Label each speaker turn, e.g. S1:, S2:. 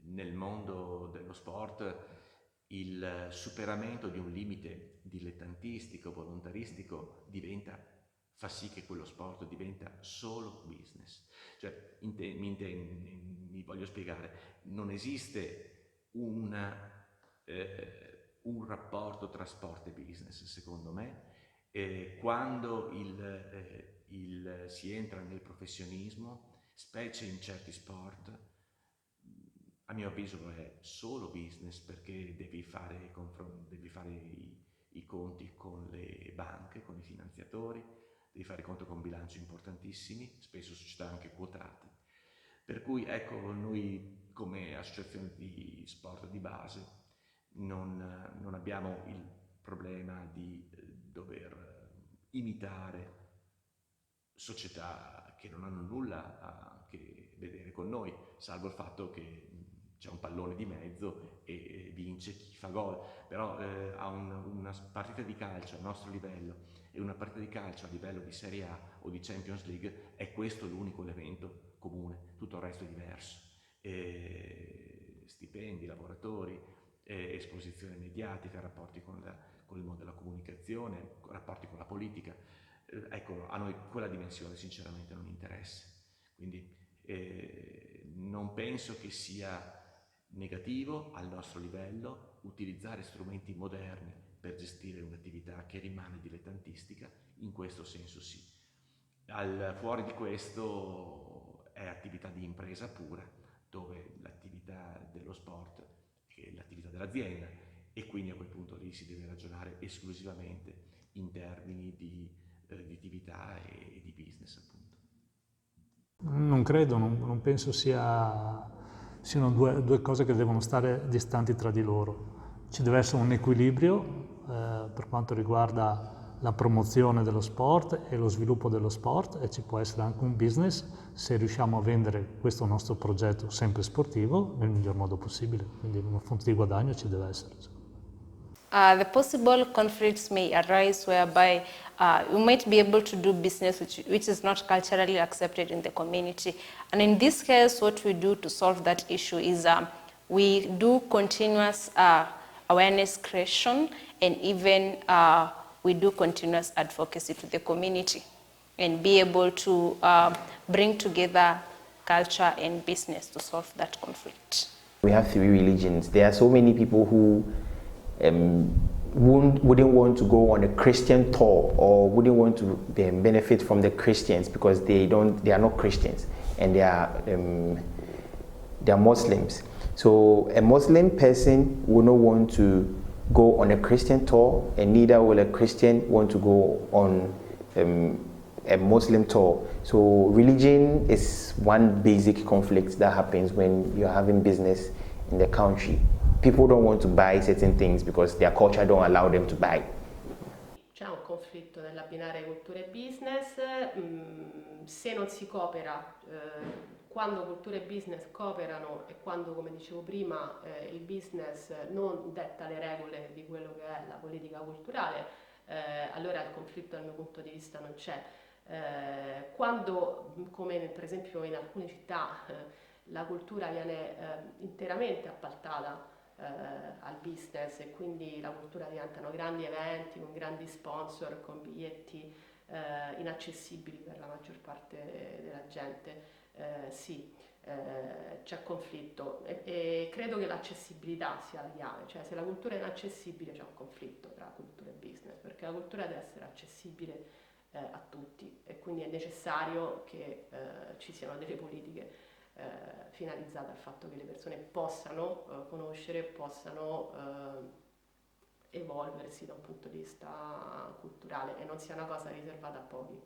S1: nel mondo dello sport il superamento di un limite dilettantistico, volontaristico fa sì che quello sport diventa solo business. Cioè, mi voglio spiegare, non esiste un rapporto tra sport e business, secondo me. Quando si entra nel professionismo, specie in certi sport, a mio avviso è solo business, perché devi fare i conti con le banche, con i finanziatori, devi fare i conti con bilanci importantissimi, spesso società anche quotate. Per cui ecco, noi come associazione di sport di base non abbiamo il problema di dover imitare società che non hanno nulla a che vedere con noi, salvo il fatto che c'è un pallone di mezzo e vince chi fa gol. Però a una partita di calcio al nostro livello e una partita di calcio a livello di Serie A o di Champions League è questo l'unico evento comune, tutto il resto è diverso. Stipendi, lavoratori, esposizione mediatica, rapporti con il mondo della comunicazione, rapporti con la politica. Ecco, a noi quella dimensione sinceramente non interessa. Quindi non penso che sia negativo al nostro livello utilizzare strumenti moderni per gestire un'attività che rimane dilettantistica, in questo senso sì. Fuori di questo è attività di impresa pura, dove l'attività dello sport è l'attività dell'azienda e quindi a quel punto lì si deve ragionare esclusivamente in termini di attività e di business, appunto.
S2: Non credo, non penso siano due cose che devono stare distanti tra di loro. Ci deve essere un equilibrio per quanto riguarda la promozione dello sport e lo sviluppo dello sport, e ci può essere anche un business se riusciamo a vendere questo nostro progetto sempre sportivo nel miglior modo possibile. Quindi una fonte di guadagno ci deve essere.
S3: The possible conflicts may arise whereby we might be able to do business which is not culturally accepted in the community. And in this case, what we do to solve that issue is we do continuous awareness creation, and even we do continuous advocacy to the community and be able to bring together culture and business to solve that conflict.
S4: We have three religions. There are so many people who wouldn't want to go on a Christian tour or wouldn't want to benefit from the Christians because they are not Christians and they are Muslims. So a Muslim person will not want to go on a Christian tour, and neither will a Christian want to go on a Muslim tour. So religion is one basic conflict that happens when you're having business in the country. People don't want to buy certain things because their culture don't allow them to buy.
S5: C'è un conflitto nell'abbinare cultura e business, se non si coopera, quando cultura e business cooperano e quando, come dicevo prima, il business non detta le regole di quello che è la politica culturale, allora il conflitto dal mio punto di vista non c'è. Quando, come per esempio in alcune città, la cultura viene interamente appaltata al business e quindi la cultura diventano grandi eventi con grandi sponsor, con biglietti inaccessibili per la maggior parte della gente, sì, c'è conflitto e credo che l'accessibilità sia la chiave, cioè se la cultura è inaccessibile c'è un conflitto tra cultura e business, perché la cultura deve essere accessibile a tutti e quindi è necessario che ci siano delle politiche finalizzata al fatto che le persone possano conoscere, possano evolversi da un punto di vista culturale e non sia una cosa riservata a pochi.